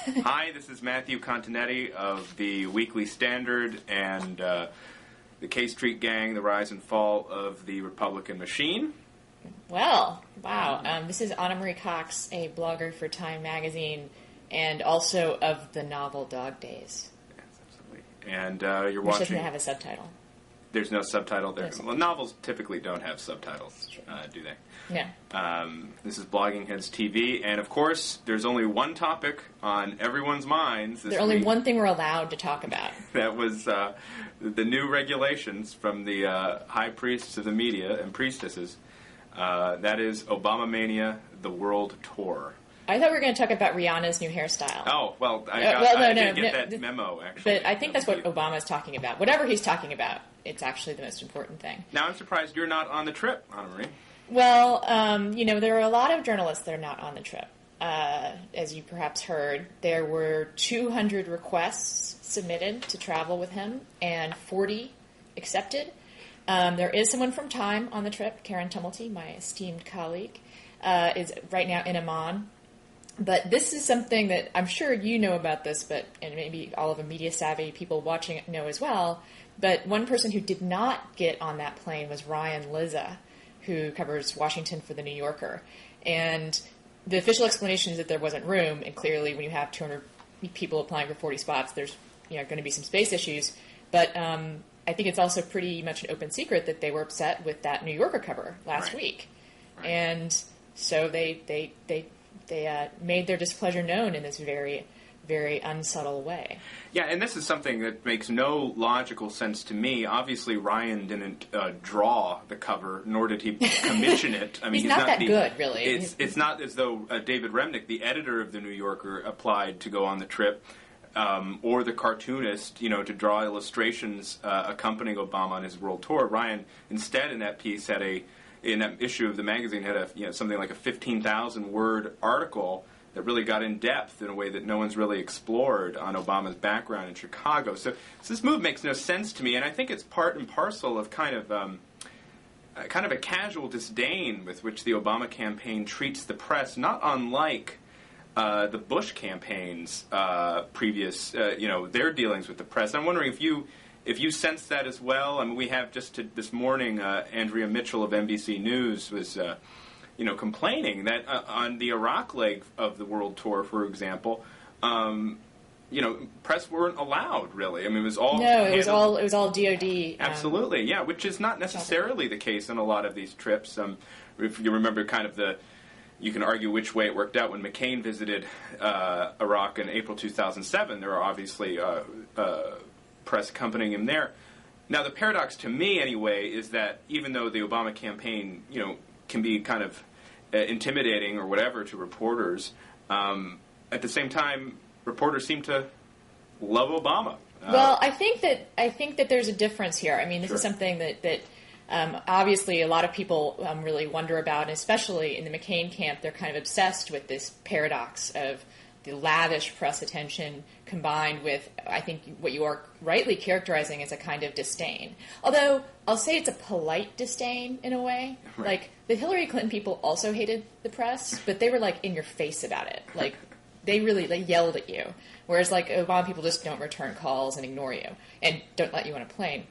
Hi, this is Matthew Continetti of the Weekly Standard and the K Street Gang, The Rise and Fall of the Republican Machine. Well, wow. This is Anna Marie Cox, a blogger for Time Magazine and also of the novel Dog Days. Yes, absolutely. And you're Which watching... doesn't have a subtitle. There's no subtitle there. No Well, novels typically don't have subtitles, do they? Yeah. This is Blogging Heads TV, and of course, there's only one topic on everyone's minds this There's only week. one thing we're allowed to talk about. That was the new regulations from the high priests of the media and priestesses. That is Obamamania, the world tour. I thought we were going to talk about Rihanna's new hairstyle. Oh, well, I didn't get that memo, actually. But I think that's what Obama's talking about. Whatever he's talking about, it's actually the most important thing. Now, I'm surprised you're not on the trip, Anna Marie. Well, there are a lot of journalists that are not on the trip. As you perhaps heard, there were 200 requests submitted to travel with him, and 40 accepted. There is someone from Time on the trip, Karen Tumulty, my esteemed colleague, is right now in Amman. But this is something that I'm sure you know about this, and maybe all of the media-savvy people watching it know as well. But one person who did not get on that plane was Ryan Lizza, who covers Washington for The New Yorker. And the official explanation is that there wasn't room, and clearly when you have 200 people applying for 40 spots, there's going to be some space issues. But I think it's also pretty much an open secret that they were upset with that New Yorker cover last week. Right. And so they made their displeasure known in this very, very unsubtle way. Yeah, and this is something that makes no logical sense to me. Obviously, Ryan didn't draw the cover, nor did he commission it. I mean, he's not that good, really. It's not as though David Remnick, the editor of The New Yorker, applied to go on the trip, or the cartoonist, to draw illustrations accompanying Obama on his world tour. Ryan, instead, in that piece, in that issue of the magazine, had something like a 15,000-word article that really got in depth in a way that no one's really explored on Obama's background in Chicago. So this move makes no sense to me, and I think it's part and parcel of kind of a casual disdain with which the Obama campaign treats the press, not unlike the Bush campaign's previous, their dealings with the press. I'm wondering if you sense that as well. I mean, we have just this morning, Andrea Mitchell of NBC News was, complaining that on the Iraq leg of the world tour, for example, press weren't allowed really. I mean, it was all it was all DoD. Absolutely, yeah, which is not necessarily the case on a lot of these trips. If you remember, you can argue which way it worked out when McCain visited Iraq in April 2007. There are obviously press accompanying him there. Now, the paradox to me, anyway, is that even though the Obama campaign, can be kind of intimidating or whatever to reporters, at the same time, reporters seem to love Obama. Well, I think that there's a difference here. I mean, this is something that obviously a lot of people really wonder about, and especially in the McCain camp, they're kind of obsessed with this paradox of the lavish press attention combined with, I think, what you are rightly characterizing as a kind of disdain. Although, I'll say it's a polite disdain in a way. Right. Like, the Hillary Clinton people also hated the press, but they were, in your face about it. Like, they yelled at you. Whereas, Obama people just don't return calls and ignore you and don't let you on a plane.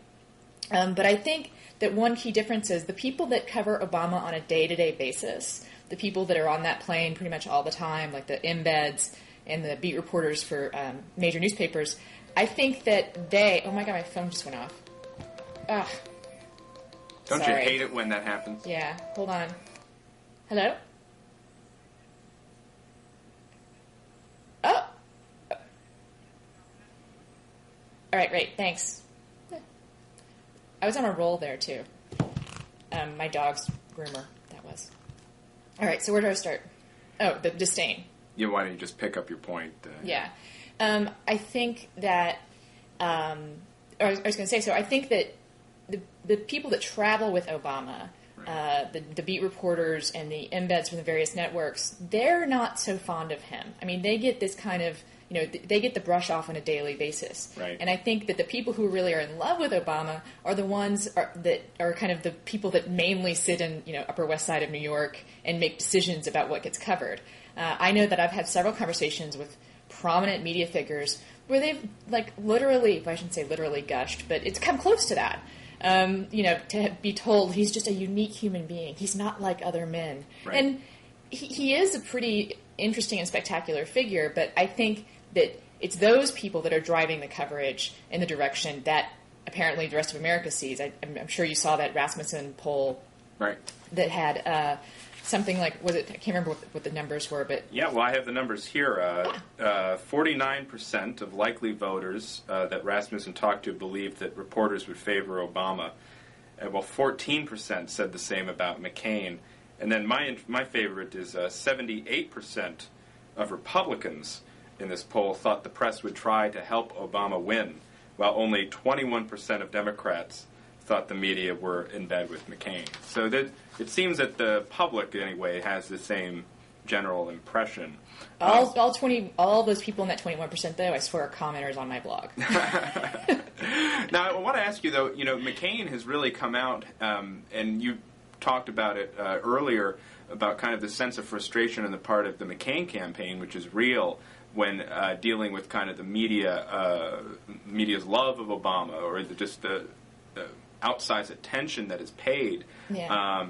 But I think that one key difference is the people that cover Obama on a day-to-day basis, the people that are on that plane pretty much all the time, like the embeds and the beat reporters for major newspapers, I think that oh my God, my phone just went off. Ugh. Don't Sorry. You hate it when that happens? Yeah, hold on. Hello? Oh! All right, great, thanks. I was on a roll there, too. My dog's groomer, that was. All right, so where do I start? Oh, the disdain. Yeah, why don't you just pick up your point? Yeah. I think that, I was going to say, so I think that the people that travel with Obama, the beat reporters and the embeds from the various networks, they're not so fond of him. I mean, they get this kind of, they get the brush off on a daily basis. Right. And I think that the people who really are in love with Obama are the ones that are kind of the people that mainly sit in, Upper West Side of New York and make decisions about what gets covered. I know that I've had several conversations with prominent media figures where they've, like, literally, well, I shouldn't say literally gushed, but it's come close to that. To be told he's just a unique human being. He's not like other men. Right. And he is a pretty interesting and spectacular figure, but I think that it's those people that are driving the coverage in the direction that apparently the rest of America sees. I'm sure you saw that Rasmussen poll Right. that had something like, I can't remember what the numbers were, but... Yeah, well, I have the numbers here. 49% of likely voters that Rasmussen talked to believed that reporters would favor Obama. Well, 14% said the same about McCain. And then my favorite is 78% of Republicans in this poll thought the press would try to help Obama win, while only 21% of Democrats thought the media were in bed with McCain. So that it seems that the public, anyway, has the same general impression. All those people in that 21%, though, I swear, are commenters on my blog. Now, I want to ask you, though, McCain has really come out, and you talked about it earlier, about kind of the sense of frustration on the part of the McCain campaign, which is real, when dealing with kind of the media's love of Obama, or just the outsized attention that is paid. Yeah.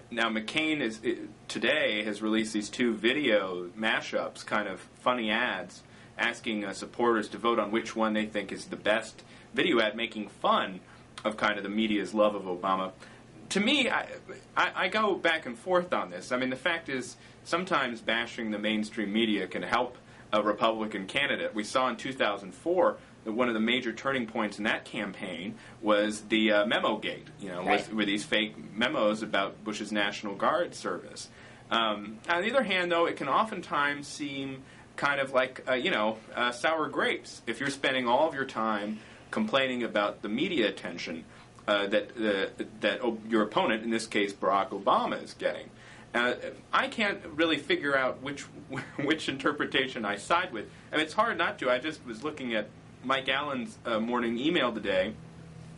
Now, McCain today has released these two video mashups, kind of funny ads, asking supporters to vote on which one they think is the best video ad, making fun of kind of the media's love of Obama. To me, I go back and forth on this. I mean, the fact is, sometimes bashing the mainstream media can help a Republican candidate. We saw in 2004 that one of the major turning points in that campaign was the memo gate, right. with these fake memos about Bush's National Guard service. On the other hand, though, it can oftentimes seem kind of like, sour grapes. If you're spending all of your time complaining about the media attention that your opponent, in this case Barack Obama, is getting. I can't really figure out which interpretation I side with. I mean, it's hard not to. I just was looking at Mike Allen's morning email today,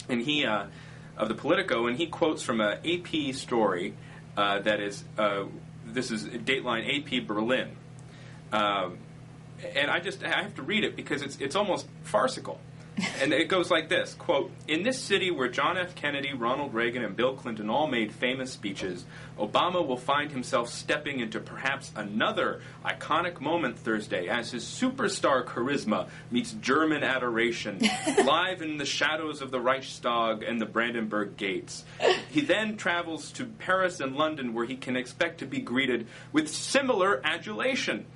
and he of the Politico, and he quotes from an AP story that is this is Dateline AP Berlin, and I have to read it because it's almost farcical. And it goes like this, quote, "In this city where John F. Kennedy, Ronald Reagan, and Bill Clinton all made famous speeches, Obama will find himself stepping into perhaps another iconic moment Thursday as his superstar charisma meets German adoration, live in the shadows of the Reichstag and the Brandenburg gates. He then travels to Paris and London where he can expect to be greeted with similar adulation.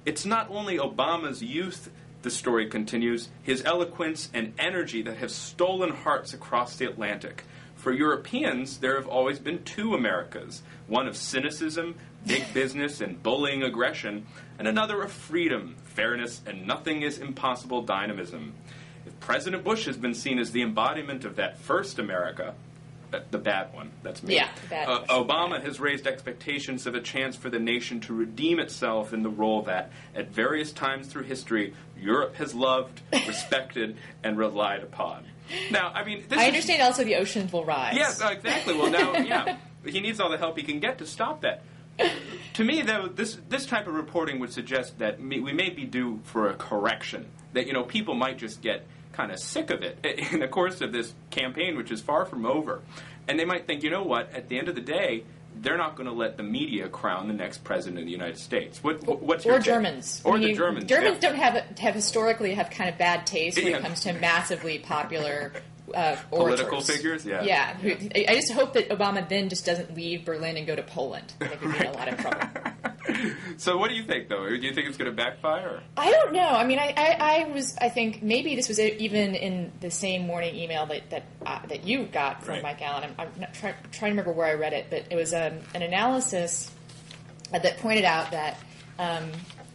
It's not only Obama's youth," the story continues, "his eloquence and energy that have stolen hearts across the Atlantic. For Europeans, there have always been two Americas, one of cynicism, big business, and bullying aggression, and another of freedom, fairness, and nothing is impossible dynamism. If President Bush has been seen as the embodiment of that first America," the bad one, that's me. Yeah, the bad Obama has raised expectations of a chance for the nation to redeem itself in the role that, at various times through history, Europe has loved, respected, and relied upon. Now, I mean, I understand also the oceans will rise. Yes, exactly. Well, now, yeah, he needs all the help he can get to stop that. To me, though, this type of reporting would suggest that we may be due for a correction. That, people might just get kind of sick of it in the course of this campaign, which is far from over. And they might think, you know what, at the end of the day, they're not going to let the media crown the next president of the United States. What's your or take? Germans. Or the Germans. Germans yeah. don't have historically kind of bad taste when it comes to massively popular political orators. figures. Yeah. Yeah. I just hope that Obama then just doesn't leave Berlin and go to Poland. I think we'd be in a lot of trouble. So what do you think, though? Do you think it's going to backfire? I don't know. I mean, I think maybe this was even in the same morning email that you got from right. Mike Allen. I'm not trying to remember where I read it, but it was an analysis that pointed out that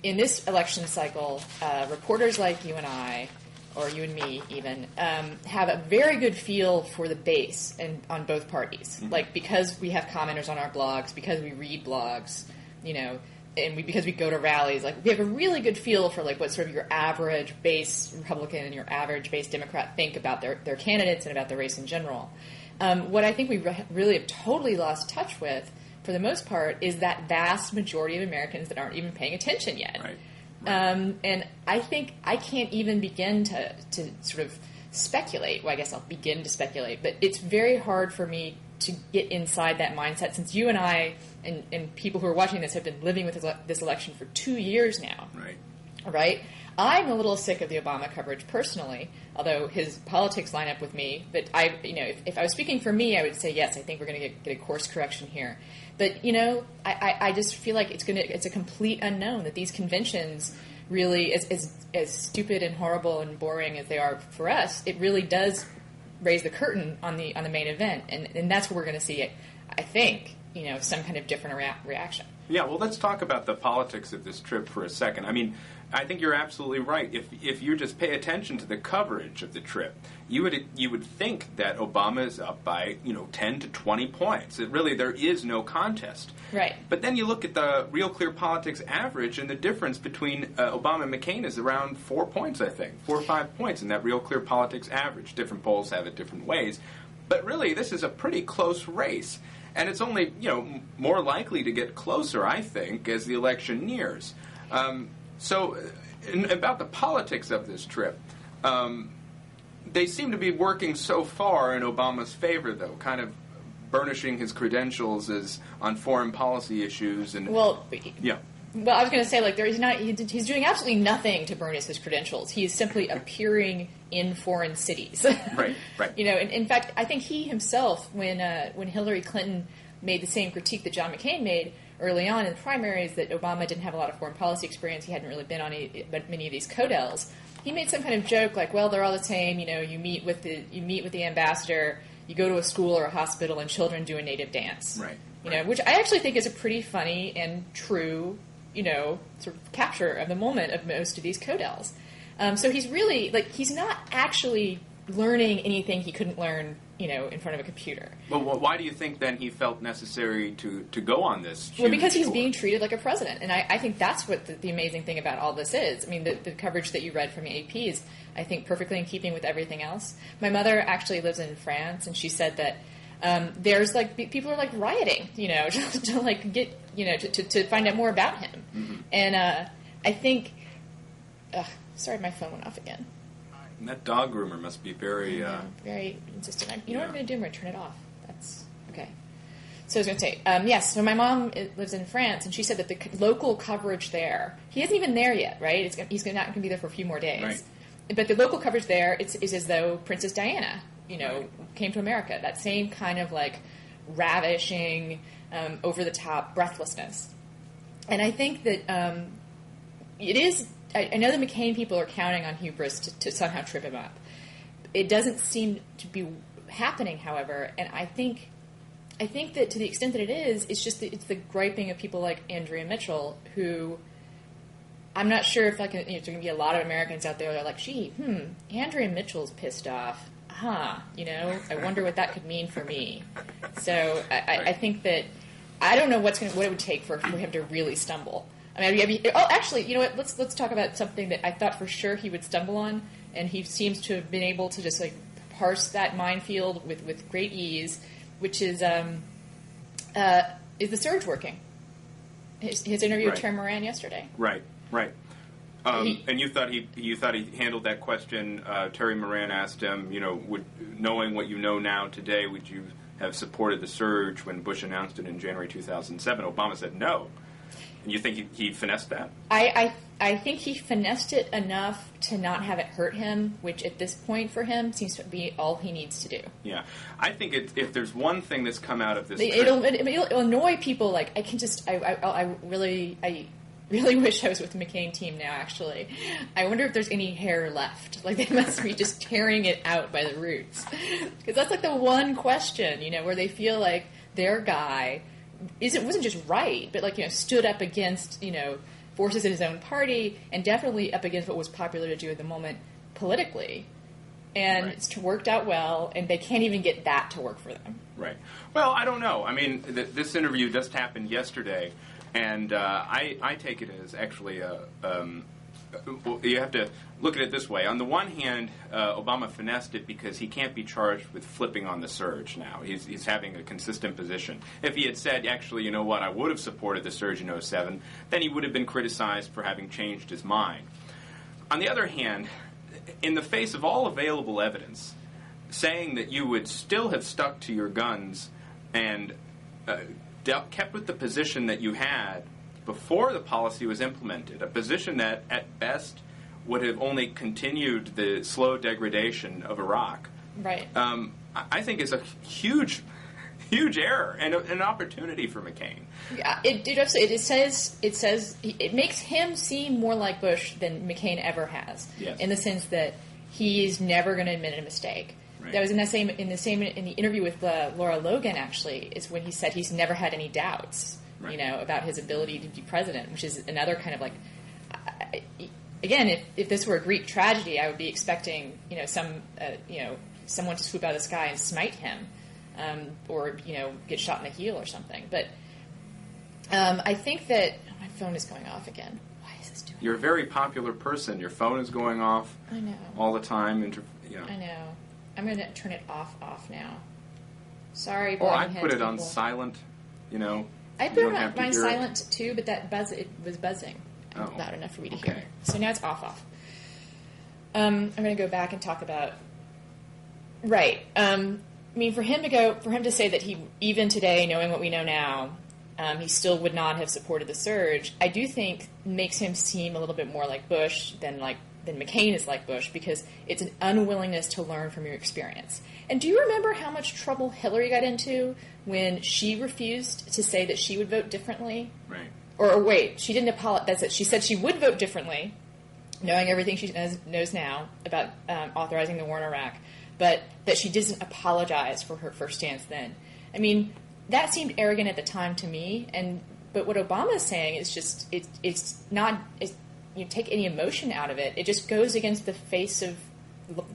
in this election cycle, reporters like you and I, or you and me even, have a very good feel for the base on both parties. Mm-hmm. Like, because we have commenters on our blogs, because we read blogs, and because we go to rallies, like, we have a really good feel for, like, what sort of your average base Republican and your average base Democrat think about their candidates and about the race in general. What I think we really have totally lost touch with, for the most part, is that vast majority of Americans that aren't even paying attention yet. Right. And I think I can't even begin to sort of speculate. Well, I guess I'll begin to speculate, but it's very hard for me to get inside that mindset, since you and I and people who are watching this have been living with this election for 2 years now. Right? I'm a little sick of the Obama coverage personally, although his politics line up with me. But if I was speaking for me, I would say yes. I think we're going to get a course correction here. But I just feel like it's a complete unknown that these conventions really, as stupid and horrible and boring as they are for us, it really does raise the curtain on the main event, and that's where we're going to see it. I think some kind of different reaction. Yeah, well, let's talk about the politics of this trip for a second. I mean, I think you're absolutely right. If you just pay attention to the coverage of the trip, you would think that Obama is up by 10 to 20 points. There is no contest. Right. But then you look at the Real Clear Politics average, and the difference between Obama and McCain is around 4 points. I think 4 or 5 points in that Real Clear Politics average. Different polls have it different ways, but really this is a pretty close race. And it's only, more likely to get closer, I think, as the election nears. About the politics of this trip, they seem to be working so far in Obama's favor, though, kind of burnishing his credentials as on foreign policy issues. And yeah. Well, I was going to say, he's doing absolutely nothing to burnish his credentials. He's simply appearing in foreign cities. Right. In fact, I think he himself, when Hillary Clinton made the same critique that John McCain made early on in the primaries, that Obama didn't have a lot of foreign policy experience, he hadn't really been on many of these codels, he made some kind of joke like, well, they're all the same. You meet with the ambassador, you go to a school or a hospital, and children do a native dance. Right. Which I actually think is a pretty funny and true sort of capture of the moment of most of these codels. So he's really, he's not actually learning anything he couldn't learn, in front of a computer. Well, why do you think then he felt necessary to go on this huge Well, because he's tour? being treated like a president. And I think that's what the amazing thing about all this is. I mean, the coverage that you read from AP is, I think, perfectly in keeping with everything else. My mother actually lives in France, and she said that there's people are rioting, to get, to find out more about him. Mm-hmm. And I think, sorry, my phone went off again. And that dog groomer must be very very insistent. You know what I'm going to do? I'm going to turn it off. That's okay. So I was going to say, yes. So my mom lives in France, and she said that the local coverage there, he isn't even there yet, right? He's not going to be there for a few more days. Right. But the local coverage there is as though Princess Diana, came to America. That same kind of ravishing, over the top breathlessness. And I think that it is. I know the McCain people are counting on hubris to somehow trip him up. It doesn't seem to be happening, however, and I think that to the extent that it is, it's just it's the griping of people like Andrea Mitchell, who I'm not sure if there's going to be a lot of Americans out there that are like, Andrea Mitchell's pissed off. I wonder what that could mean for me. So I think that I don't know what it would take for him to really stumble. I mean, actually, you know what? Let's talk about something that I thought for sure he would stumble on, and he seems to have been able to just parse that minefield with great ease, which is the surge working? His interview with Terry Moran yesterday. Right. And you thought he handled that question. Terry Moran asked him, knowing what you know now today, would you have supported the surge when Bush announced it in January 2007? Obama said no. And you think he finessed that? I think he finessed it enough to not have it hurt him, which at this point for him seems to be all he needs to do. Yeah. I think if there's one thing that's come out of this it'll annoy people. I really wish I was with the McCain team now, actually. I wonder if there's any hair left. They must be just tearing it out by the roots. Because that's the one question, where they feel like their guy wasn't just right, but stood up against forces in his own party, and definitely up against what was popular to do at the moment politically, and it's worked out well, and they can't even get that to work for them. Right. Well, I don't know. I mean, this interview just happened yesterday, and I take it as actually well, you have to look at it this way. On the one hand, Obama finessed it because he can't be charged with flipping on the surge now. He's having a consistent position. If he had said, actually, you know what, I would have supported the surge in '07, then he would have been criticized for having changed his mind. On the other hand, in the face of all available evidence, saying that you would still have stuck to your guns and kept with the position that you had before the policy was implemented, a position that, at best, would have only continued the slow degradation of Iraq, right? I think is a huge error and an opportunity for McCain. Yeah, it says it makes him seem more like Bush than McCain ever has, yes. In the sense that he's never going to admit a mistake. Right. That was in the interview with Laura Logan. Actually, is when he said he's never had any doubts, right, about his ability to be president, which is another kind of like. Again, if this were a Greek tragedy, I would be expecting someone to swoop out of the sky and smite him, or get shot in the heel or something. But I think that my phone is going off again. Why is this doing? You're a very popular person. Your phone is going off. I know. All the time. I know. I'm going to turn it off now. Sorry. Or I put it on silent. I put it on mine silent too, but it was buzzing. Oh. Loud enough for me to Okay. hear. So now it's off. I'm going to go back and talk about. Right. For him to say that he, even today, knowing what we know now, he still would not have supported the surge, I do think makes him seem a little bit more like Bush than McCain is like Bush, because it's an unwillingness to learn from your experience. And do you remember how much trouble Hillary got into when she refused to say that she would vote differently? Right. Or wait, she didn't apologize. That's it. She said she would vote differently, knowing everything she knows now about authorizing the war in Iraq, but that she doesn't apologize for her first stance then. I mean, that seemed arrogant at the time to me. But what Obama is saying is just it's not. You take any emotion out of it, it just goes against the face of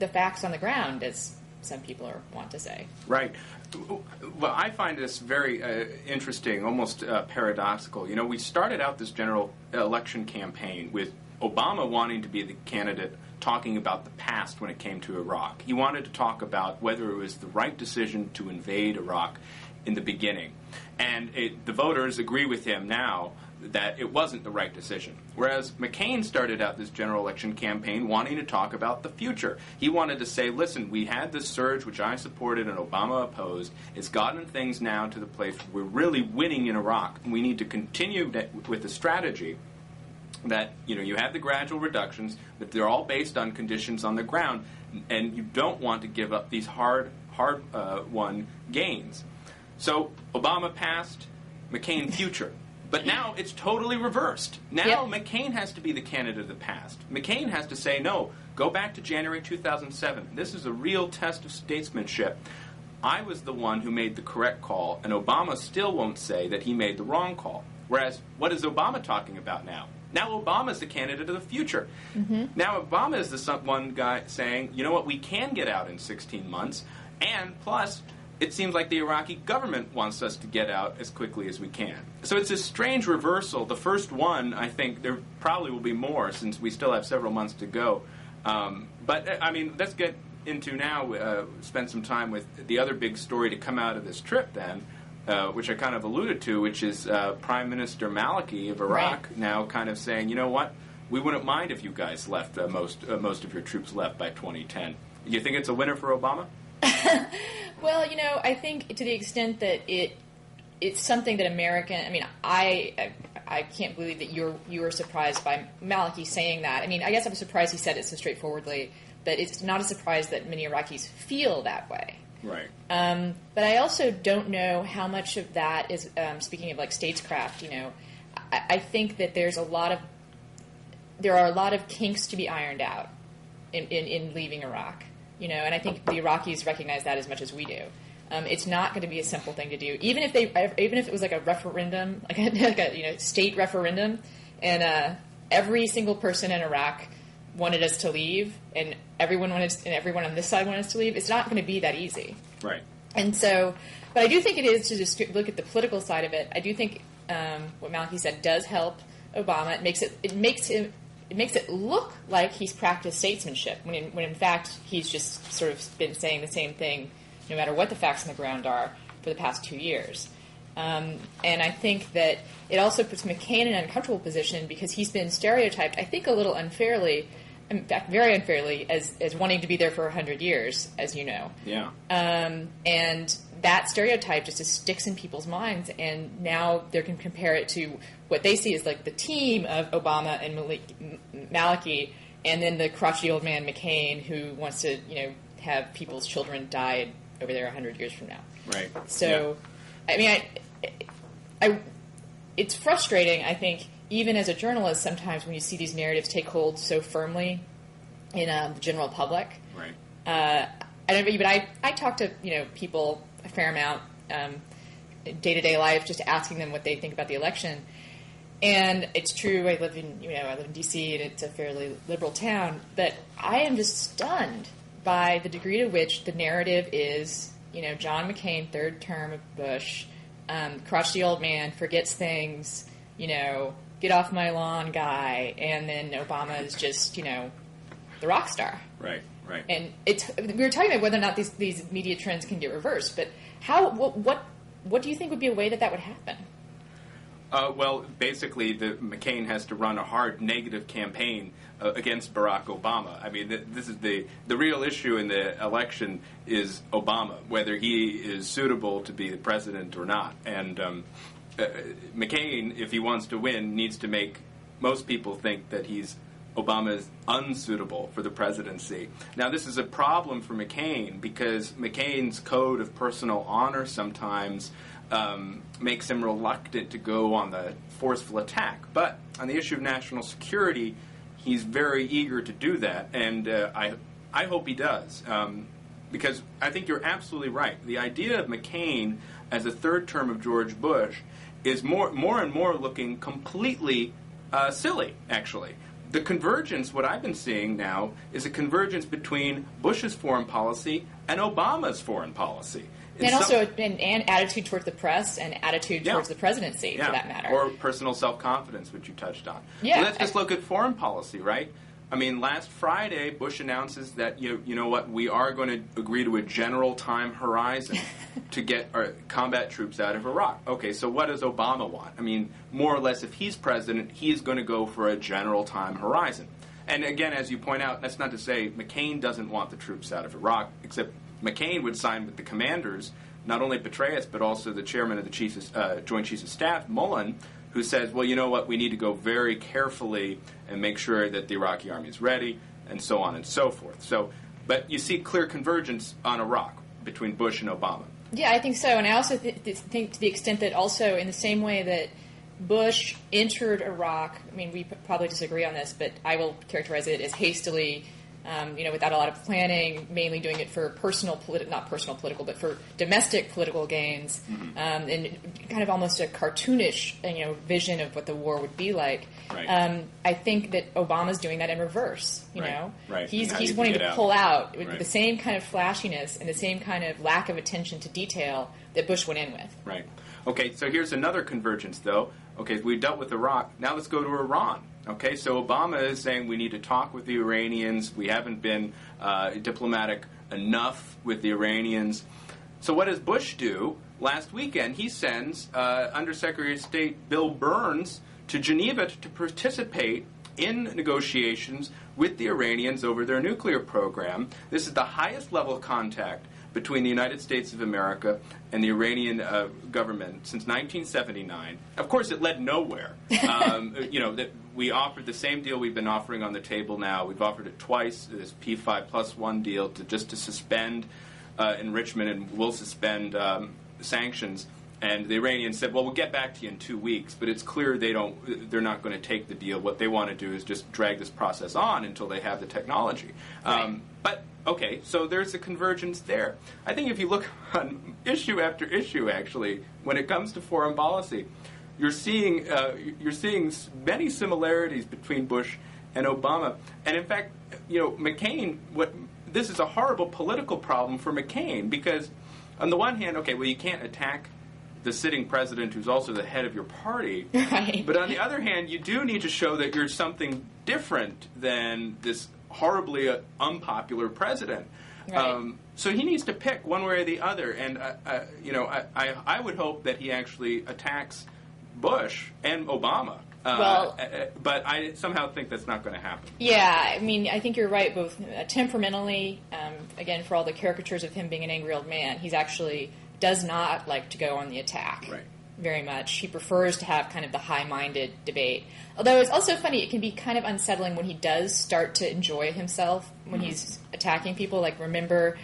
the facts on the ground, as some people want to say. Right. Well, I find this very interesting, almost paradoxical. We started out this general election campaign with Obama wanting to be the candidate talking about the past when it came to Iraq. He wanted to talk about whether it was the right decision to invade Iraq in the beginning. And the voters agree with him now that it wasn't the right decision. Whereas McCain started out this general election campaign wanting to talk about the future. He wanted to say, listen, we had this surge which I supported and Obama opposed. It's gotten things now to the place where we're really winning in Iraq. We need to continue with the strategy that, you have the gradual reductions, but they're all based on conditions on the ground, and you don't want to give up these hard-won gains. So Obama passed, McCain future. But now it's totally reversed. Now Yep. McCain has to be the candidate of the past. McCain has to say, no, go back to January 2007. This is a real test of statesmanship. I was the one who made the correct call, and Obama still won't say that he made the wrong call. Whereas, what is Obama talking about now? Now Obama's the candidate of the future. Mm-hmm. Now Obama is the one guy saying, you know what, we can get out in 16 months, and plus, it seems like the Iraqi government wants us to get out as quickly as we can. So it's a strange reversal. The first one, I think, there probably will be more since we still have several months to go. But let's get into now, spend some time with the other big story to come out of this trip then, which I kind of alluded to, which is Prime Minister Maliki of Iraq Right. now kind of saying, you know what, we wouldn't mind if you guys left, most of your troops left by 2010. You think it's a winner for Obama? Well, I think to the extent that it's something that I can't believe that you were surprised by Maliki saying that. I guess I'm surprised he said it so straightforwardly, but it's not a surprise that many Iraqis feel that way. Right. But I also don't know how much of that is, speaking of like statescraft, I think that there are a lot of kinks to be ironed out in leaving Iraq. And I think the Iraqis recognize that as much as we do. It's not going to be a simple thing to do, even if it was like a referendum, like a state referendum, and every single person in Iraq wanted us to leave, and everyone on this side wanted us to leave. It's not going to be that easy. Right. And so, but I do think it is to just look at the political side of it. I do think what Maliki said does help Obama. It makes it makes it look like he's practiced statesmanship, when in fact he's just sort of been saying the same thing, no matter what the facts on the ground are, for the past 2 years. And I think that it also puts McCain in an uncomfortable position because he's been stereotyped, I think a little unfairly, in fact very unfairly, as wanting to be there for 100 years, as you know. Yeah. And that stereotype just sticks in people's minds, and now they can compare it to what they see as like the team of Obama and Maliki, and then the crotchety old man McCain who wants to, have people's children die over there 100 years from now. Right. So, yeah. I mean, I it's frustrating, I think, even as a journalist, sometimes when you see these narratives take hold so firmly in the general public. Right. I don't know, but I talk to people a fair amount, day-to-day life, just asking them what they think about the election. And it's true, I live in D.C. and it's a fairly liberal town, but I am just stunned by the degree to which the narrative is, John McCain, third term of Bush, crotchety old man, forgets things, get off my lawn guy, and then Obama is just, the rock star. Right. Right. And we were talking about whether or not these media trends can get reversed, but what do you think would be a way that would happen? Well, basically, McCain has to run a hard negative campaign against Barack Obama. I mean, this is the real issue in the election is Obama, whether he is suitable to be the president or not. And McCain, if he wants to win, needs to make most people think that Obama is unsuitable for the presidency. Now, this is a problem for McCain because McCain's code of personal honor sometimes makes him reluctant to go on the forceful attack. But on the issue of national security, he's very eager to do that, and I hope he does. Because I think you're absolutely right. The idea of McCain as a third term of George Bush is more and more looking completely silly, actually. The convergence, what I've been seeing now, is a convergence between Bush's foreign policy and Obama's foreign policy. And also an attitude towards the press and attitude towards the presidency, for that matter. Or personal self-confidence, which you touched on. Yeah. Well, let's just look at foreign policy, right? I mean, last Friday, Bush announces that, you know what, we are going to agree to a general time horizon to get our combat troops out of Iraq. Okay, so what does Obama want? I mean, more or less, if he's president, he's going to go for a general time horizon. And again, as you point out, that's not to say McCain doesn't want the troops out of Iraq, except McCain would sign with the commanders, not only Petraeus, but also the chairman of the Joint Chiefs of Staff, Mullen, who says, well, you know what, we need to go very carefully and make sure that the Iraqi army is ready, and so on and so forth. So, but you see clear convergence on Iraq between Bush and Obama. Yeah, I think so. And I also think to the extent that also in the same way that Bush entered Iraq, I mean, we probably disagree on this, but I will characterize it as hastily, without a lot of planning, mainly doing it for not personal political, but for domestic political gains, and kind of almost a cartoonish, vision of what the war would be like. Right. I think that Obama's doing that in reverse. Right. He's wanting to pull out with the same kind of flashiness and the same kind of lack of attention to detail that Bush went in with. Right. Okay. So here's another convergence, though. Okay, we dealt with Iraq. Now let's go to Iran. Okay, so Obama is saying we need to talk with the Iranians. We haven't been diplomatic enough with the Iranians. So what does Bush do? Last weekend, he sends Undersecretary of State Bill Burns to Geneva to participate in negotiations with the Iranians over their nuclear program. This is the highest level of contact between the United States of America and the Iranian government since 1979. Of course, it led nowhere. That we offered the same deal we've been offering on the table now. We've offered it twice, this P5+1 deal, to suspend enrichment, and we'll suspend sanctions. And the Iranians said, well, we'll get back to you in 2 weeks, but it's clear they're not going to take the deal. What they want to do is just drag this process on until they have the technology. Right. But okay, so there's a convergence there. I think if you look on issue after issue, actually, when it comes to foreign policy, you're seeing many similarities between Bush and Obama. And in fact, McCain, this is a horrible political problem for McCain because, on the one hand, okay, well, you can't attack the sitting president who's also the head of your party. Right. But on the other hand, you do need to show that you're something different than this horribly unpopular president. Right. So he needs to pick one way or the other, and I would hope that he actually attacks Bush and Obama. But I somehow think that's not going to happen. Yeah, I mean, I think you're right, both temperamentally, again, for all the caricatures of him being an angry old man, he's actually does not like to go on the attack. Right. Very much. He prefers to have kind of the high-minded debate. Although it's also funny, it can be kind of unsettling when he does start to enjoy himself when he's attacking people. Like, remember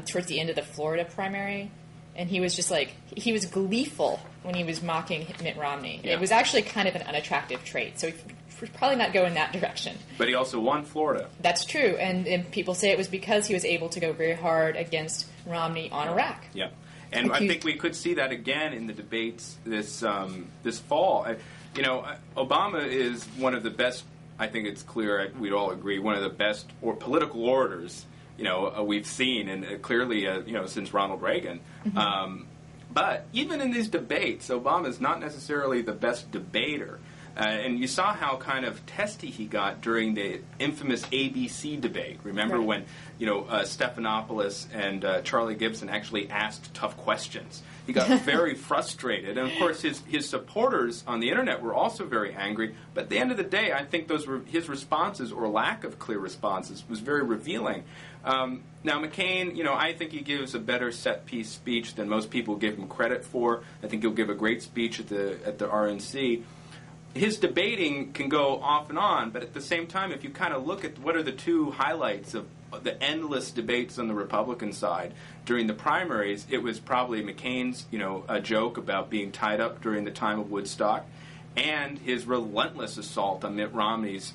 towards the end of the Florida primary, and he was just like, he was gleeful when he was mocking Mitt Romney. Yeah. It was actually kind of an unattractive trait, so he should probably not go in that direction. But he also won Florida. That's true, and people say it was because he was able to go very hard against Romney on Iraq. Yeah. And I think we could see that again in the debates this fall. Obama is one of the best. I think it's clear we'd all agree one of the best political orators we've seen, and clearly since Ronald Reagan. Mm-hmm. But even in these debates, Obama is not necessarily the best debater. And you saw how kind of testy he got during the infamous ABC debate. Remember when, Stephanopoulos and Charlie Gibson actually asked tough questions? He got very frustrated. And, of course, his supporters on the Internet were also very angry. But at the end of the day, I think those were his responses, or lack of clear responses, was very revealing. Now, McCain, I think he gives a better set-piece speech than most people give him credit for. I think he'll give a great speech at the RNC. His debating can go off and on, but at the same time, if you kind of look at what are the two highlights of the endless debates on the Republican side during the primaries, it was probably McCain's, a joke about being tied up during the time of Woodstock, and his relentless assault on Mitt Romney's,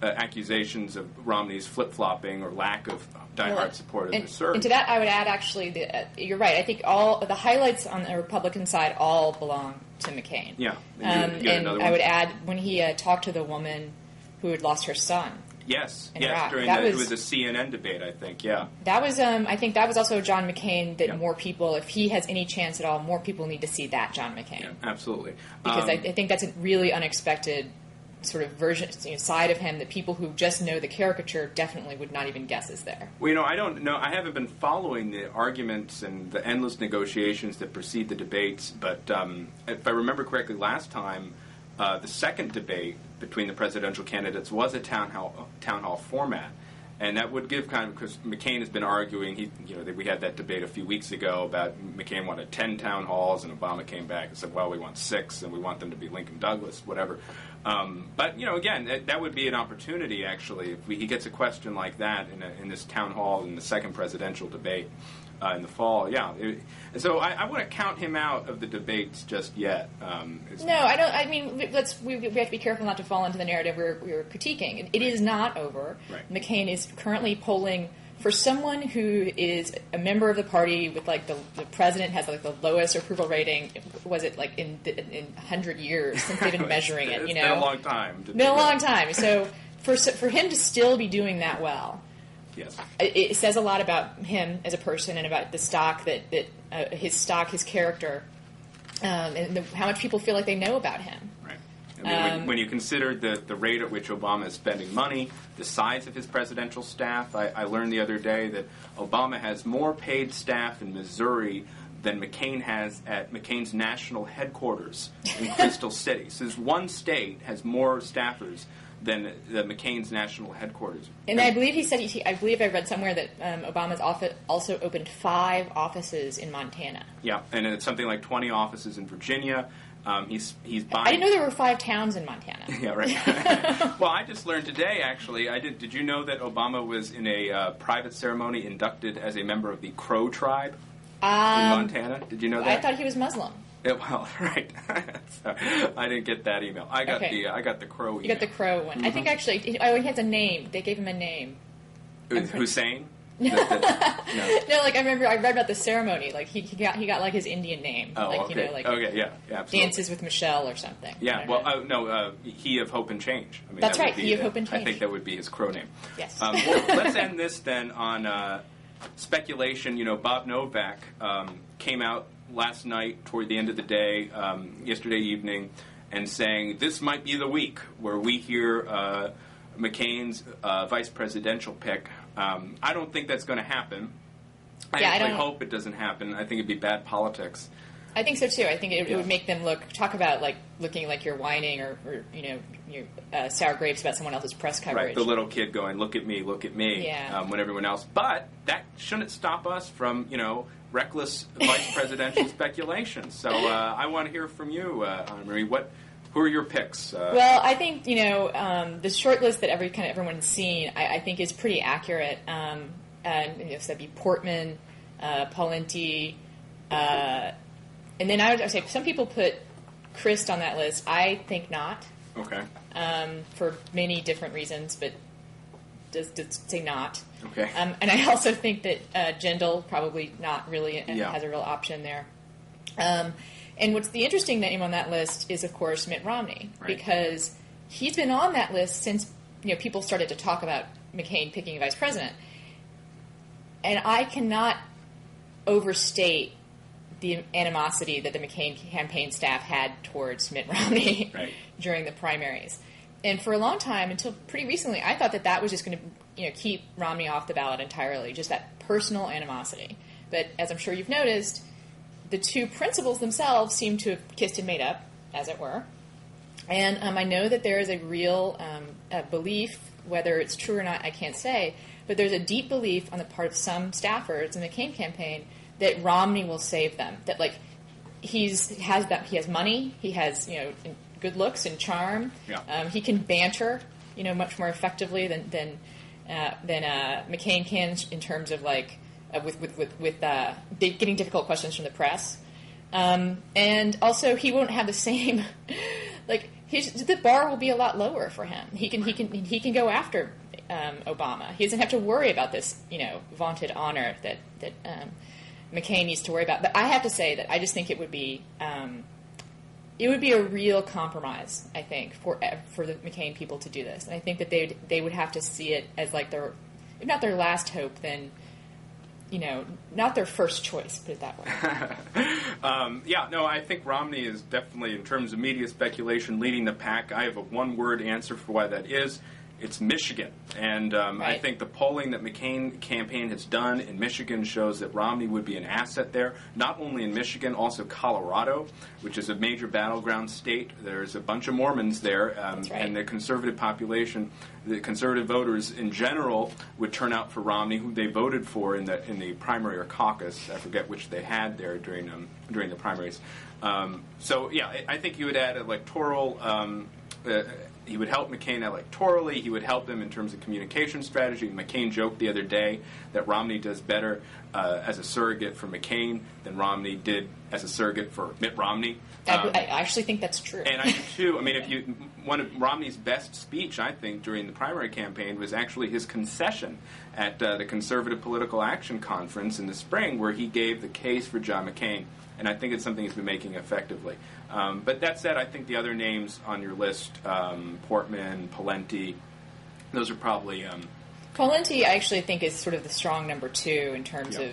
accusations of Romney's flip-flopping or lack of diehard support of the Serb. And to that, I would add, actually, you're right. I think all the highlights on the Republican side all belong to McCain. Yeah. And I would add, when he talked to the woman who had lost her son. Yes, Iraq. it was a CNN debate, I think, yeah. That was, I think that was also John McCain, that more people, if he has any chance at all, more people need to see that John McCain. Yeah, absolutely. Because I think that's a really unexpected sort of version, side of him that people who just know the caricature definitely would not even guess is there. Well, I don't know. I haven't been following the arguments and the endless negotiations that precede the debates, but if I remember correctly, last time, the second debate between the presidential candidates was a town hall format. And that would give because McCain has been arguing, we had that debate a few weeks ago about McCain wanted 10 town halls, and Obama came back and said, well, we want 6, and we want them to be Lincoln Douglas, whatever. But, again, that would be an opportunity, actually, if he gets a question like that in this town hall in the second presidential debate in the fall. Yeah. So I wouldn't count him out of the debates just yet. No, I don't. I mean, we have to be careful not to fall into the narrative we're critiquing. It is not over. Right. McCain is currently polling for someone who is a member of the party with the president has the lowest approval rating. Was it in 100 years since they've been measuring it? It's been a long time. Been a long time. So for him to still be doing that well. Yes. It says a lot about him as a person and about the stock his character, and how much people feel like they know about him. Right. I mean, when you consider the rate at which Obama is spending money, the size of his presidential staff, I learned the other day that Obama has more paid staff in Missouri than McCain has at McCain's national headquarters in Crystal City. So this one state has more staffers than the McCain's national headquarters. And I believe he said, I believe I read somewhere that Obama's also opened 5 offices in Montana. Yeah, and it's something like 20 offices in Virginia. He's buying. I didn't know there were 5 towns in Montana. Yeah, right. Well, I just learned today, actually. Did you know that Obama was in a private ceremony inducted as a member of the Crow tribe in Montana? Did you know that? I thought he was Muslim. Yeah, well, right. So, I didn't get that email. I got the Crow email. You got the Crow one. Mm-hmm. I think actually, he has a name. They gave him a name. Hussein? No. No, I read about the ceremony. He got his Indian name. Oh, okay. Okay, yeah, absolutely. Dances with Michelle or something. Yeah, well, no, He of Hope and Change. I mean, that's right, He of Hope and Change. I think that would be his Crow name. Yes. Well, let's end this then on speculation. Bob Novak came out last night toward the end of the day, yesterday evening, and saying this might be the week where we hear McCain's vice presidential pick. I don't think that's going to happen. I hope it doesn't happen. I think it'd be bad politics. I think so too. I think it would make them talk about looking like you're whining or you're sour grapes about someone else's press coverage. Right, the little kid going, look at me, when everyone else. But that shouldn't stop us from, reckless vice presidential speculation. So I want to hear from you, Marie. Who are your picks? Well, I think the short list that everyone's seen, I think is pretty accurate. So that'd be Portman, Pawlenty, and then I would say some people put Christ on that list. I think not. Okay. For many different reasons, but just say not. Okay. And I also think that Jindal probably not really has a real option there. And what's the interesting name on that list is, of course, Mitt Romney, because he's been on that list since people started to talk about McCain picking a vice president. And I cannot overstate the animosity that the McCain campaign staff had towards Mitt Romney during the primaries. And for a long time, until pretty recently, I thought that was just going to keep Romney off the ballot entirely, just that personal animosity. But as I'm sure you've noticed, the two principals themselves seem to have kissed and made up, as it were. And I know that there is a real belief, whether it's true or not, I can't say, but there's a deep belief on the part of some staffers in the McCain campaign that Romney will save them. That he has money, he has good looks and charm. Yeah. He can banter much more effectively than McCain can in terms of with getting difficult questions from the press. And also he won't have the same the bar will be a lot lower for him. He can go after Obama. He doesn't have to worry about this vaunted honor that McCain needs to worry about. But I have to say that I just think it would be a real compromise, I think, for the McCain people to do this. And I think that they would have to see it as their, if not their last hope, then not their first choice, put it that way. I think Romney is definitely, in terms of media speculation, leading the pack. I have a one-word answer for why that is. It's Michigan. And I think the polling that McCain campaign has done in Michigan shows that Romney would be an asset there, not only in Michigan, also Colorado, which is a major battleground state. There's a bunch of Mormons there, and the conservative population, the conservative voters in general, would turn out for Romney, who they voted for in the primary or caucus. I forget which they had there during the primaries. I think he would add electoral. He would help McCain electorally. He would help him in terms of communication strategy. McCain joked the other day that Romney does better as a surrogate for McCain than Romney did as a surrogate for Mitt Romney. I actually think that's true. And I do too. I mean, one of Romney's best speech, I think, during the primary campaign was actually his concession at the Conservative Political Action Conference in the spring, where he gave the case for John McCain. And I think it's something he's been making effectively. But that said, I think the other names on your list, Portman, Pawlenty, those are probably... Pawlenty, I actually think, is sort of the strong number two in terms of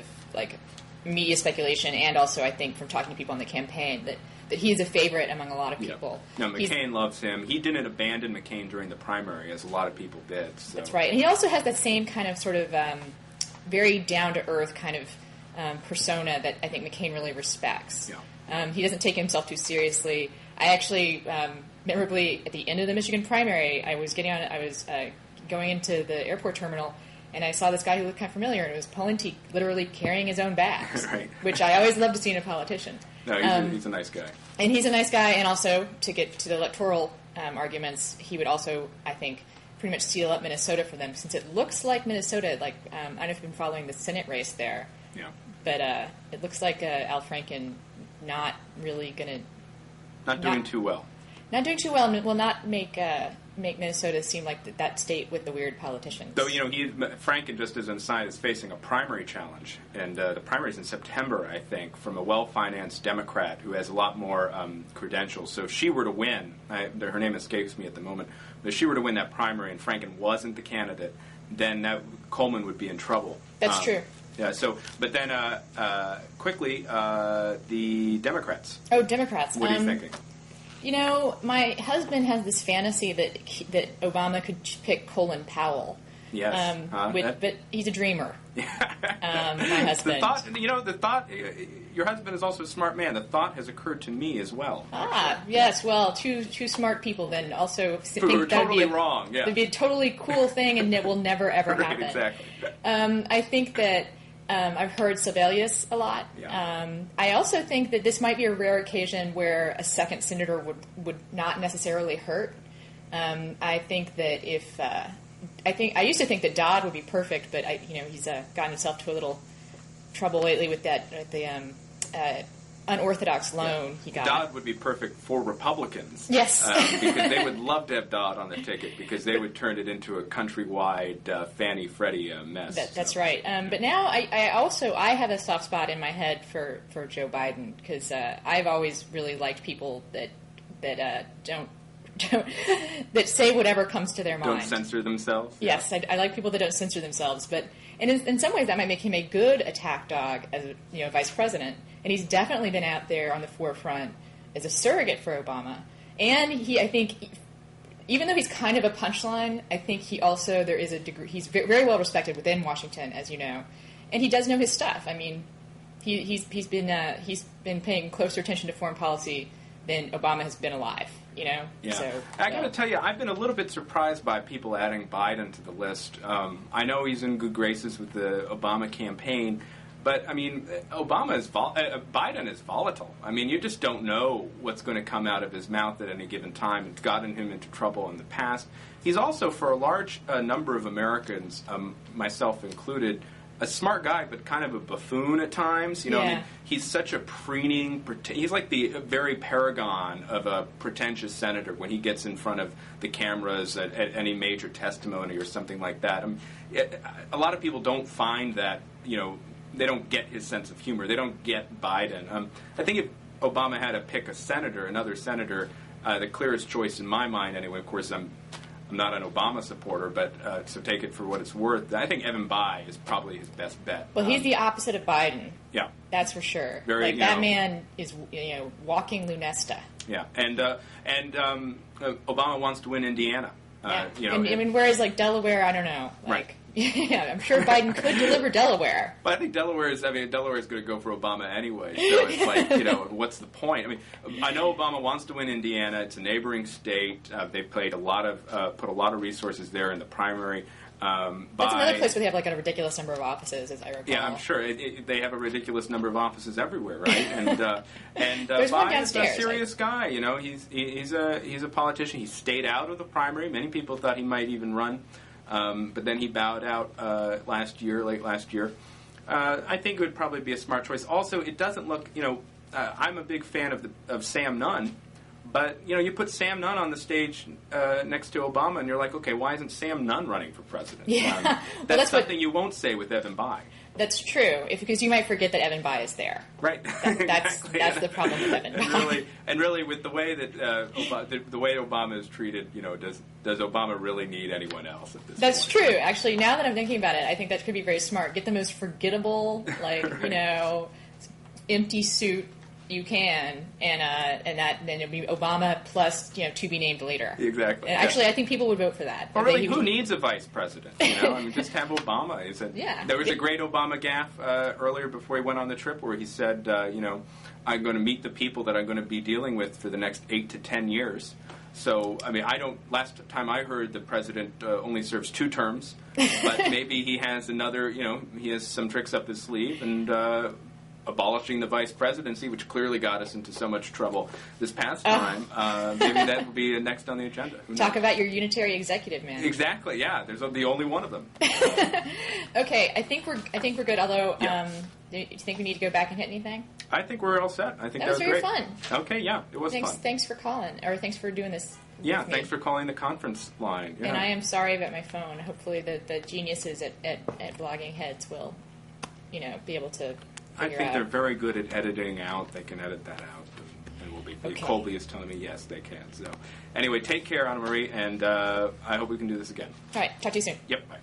media speculation, and also I think from talking to people on the campaign that he's a favorite among a lot of people. No, McCain loves him. He didn't abandon McCain during the primary, as a lot of people did. So. That's right. And he also has that same kind of sort of very down-to-earth kind of persona that I think McCain really respects. Yeah. He doesn't take himself too seriously. I actually, memorably, at the end of the Michigan primary, I was going into the airport terminal, and I saw this guy who looked kind of familiar, and it was Pawlenty literally carrying his own bags, which I always love to see in a politician. No, he's a nice guy. And he's a nice guy, and also, to get to the electoral arguments, he would also, I think, pretty much seal up Minnesota for them, since it looks like Minnesota, I don't know if you've been following the Senate race there. Yeah. But it looks like Al Franken not really going to... Not doing too well. Not doing too well, and will not make Minnesota seem like that state with the weird politicians. Though, Franken, just as an aside, is facing a primary challenge. And the primary is in September, I think, from a well-financed Democrat who has a lot more credentials. So if she were to win, her name escapes me at the moment, but if she were to win that primary and Franken wasn't the candidate, then Coleman would be in trouble. That's true. Yeah. So, but then quickly, the Democrats. Oh, Democrats. What are you thinking? You know, my husband has this fantasy that Obama could pick Colin Powell. Yes. But he's a dreamer. My husband. The thought, your husband is also a smart man. The thought has occurred to me as well. Yes. Well, two smart people then also think who are that totally wrong. Yeah. That'd be a totally cool thing, and it will never ever happen. Exactly. I think that I've heard Sebelius a lot. Yeah. I also think that this might be a rare occasion where a second senator would not necessarily hurt. I think that if I used to think that Dodd would be perfect, but he's gotten himself to a little trouble lately with the unorthodox loan he got. Dodd would be perfect for Republicans. Yes. Because they would love to have Dodd on the ticket because they would turn it into a countrywide Fannie Freddie mess. That's right. But now I have a soft spot in my head for Joe Biden because I've always really liked people that don't that say whatever comes to their mind. Don't censor themselves? Yes, I like people that don't censor themselves. But in some ways, that might make him a good attack dog as vice president. And he's definitely been out there on the forefront as a surrogate for Obama. And I think, even though he's kind of a punchline, I think there is a degree. He's very well respected within Washington, as you know, and he does know his stuff. I mean, he's been paying closer attention to foreign policy than Obama has been alive. Yeah. So, I got to tell you, I've been a little bit surprised by people adding Biden to the list. I know he's in good graces with the Obama campaign, but I mean, Biden is volatile. I mean, you just don't know what's going to come out of his mouth at any given time. It's gotten him into trouble in the past. He's also, for a large number of Americans, myself included, a smart guy, but kind of a buffoon at times. I mean, he's such a preening. He's like the very paragon of a pretentious senator when he gets in front of the cameras at any major testimony or something like that. A lot of people don't find that. They don't get his sense of humor. They don't get Biden. I think if Obama had to pick another senator, the clearest choice in my mind, anyway. Of course, I'm not an Obama supporter, but so take it for what it's worth. I think Evan Bayh is probably his best bet. Well, he's the opposite of Biden. Yeah, that's for sure. That man is walking Lunesta. Yeah, and Obama wants to win Indiana. Whereas Delaware, I don't know. Right. Yeah, I'm sure Biden could deliver Delaware. But I think Delaware is going to go for Obama anyway. So it's like, what's the point? I mean, I know Obama wants to win Indiana. It's a neighboring state. They've put a lot of resources there in the primary. That's another place where they have a ridiculous number of offices, as I recall. Yeah, I'm sure they have a ridiculous number of offices everywhere, right? And there's one Bayh is downstairs. A serious guy. He's a politician. He stayed out of the primary. Many people thought he might even run. But then he bowed out late last year. I think it would probably be a smart choice. Also, it doesn't look, I'm a big fan of Sam Nunn, but, you put Sam Nunn on the stage next to Obama, and you're like, okay, why isn't Sam Nunn running for president? Yeah. That's something you won't say with Evan Bayh. That's true, because you might forget that Evan Bayh is there. Right. That's the problem with Evan Bayh. Really, with the way that the way Obama is treated, does Obama really need anyone else at this point? That's true. Actually, now that I'm thinking about it, I think that could be very smart. Get the most forgettable, empty suit you can, and then it'll be Obama plus to be named later. Exactly. And actually, I think people would vote for that. Or really, who needs a vice president? Just have Obama. There was a great Obama gaffe earlier before he went on the trip where he said, I'm going to meet the people that I'm going to be dealing with for the next 8 to 10 years. So, last time I heard the president only serves 2 terms, but maybe he has another, he has some tricks up his sleeve, and abolishing the vice presidency, which clearly got us into so much trouble this past time. Maybe that will be next on the agenda. Talk about your unitary executive, man. Exactly. Yeah, there's the only one of them. Okay, I think we're good. Although, do you think we need to go back and hit anything? I think we're all set. I think that was very great. fun. Okay, yeah, it was fun. Thanks for calling, or thanks for doing this. Yeah, thanks for calling the conference line. Yeah. And I am sorry about my phone. Hopefully, the geniuses at Blogging Heads will, be able to. I think they're very good at editing out. They can edit that out, and will be. Okay. Colby is telling me yes, they can. So, anyway, take care, Anna Marie, and I hope we can do this again. All right, talk to you soon. Yep. Bye.